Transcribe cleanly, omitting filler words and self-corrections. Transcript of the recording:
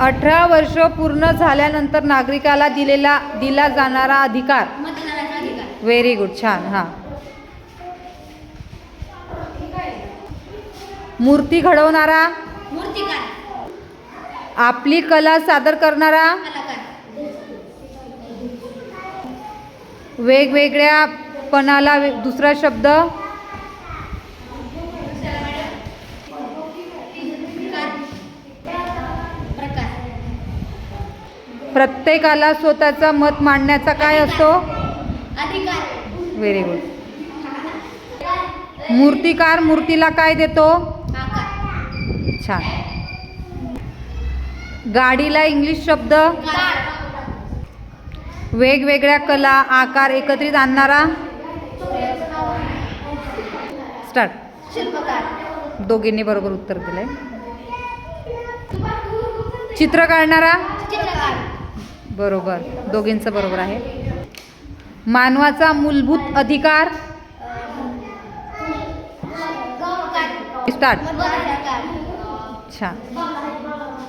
18 वर्ष पूर्ण झाल्यानंतर नागरिकाला दिला जाणारा अधिकार. मतदानाचा अधिकार. व्हेरी गुड, छान. हां. मूर्ती घडवणारा. मूर्तिकार. आपली कला सादर करणारा. कलाकार. वेगवेगळ्या पणाला दुसरा शब्द. प्रकार. प्रत्येकाला स्वतःचा मत मांडण्याचा काय असतो? अधिकार. Very good. मूर्तिकार मूर्तीला काय देतो? आकार. छान. गाडीला इंग्लिश शब्द. कार. वेगवेगळ्या कला आकार एकत्रित आणणारा. स्टार्ट. शिल्पकार. दोघींनी बरोबर उत्तर दिलंय. चित्र काढणारा. चित्रकार. बरोबर, दोघींचं बरोबर आहे. मानवाचा मूलभूत अधिकार. स्टार्ट. मतदानाधिकार. छान.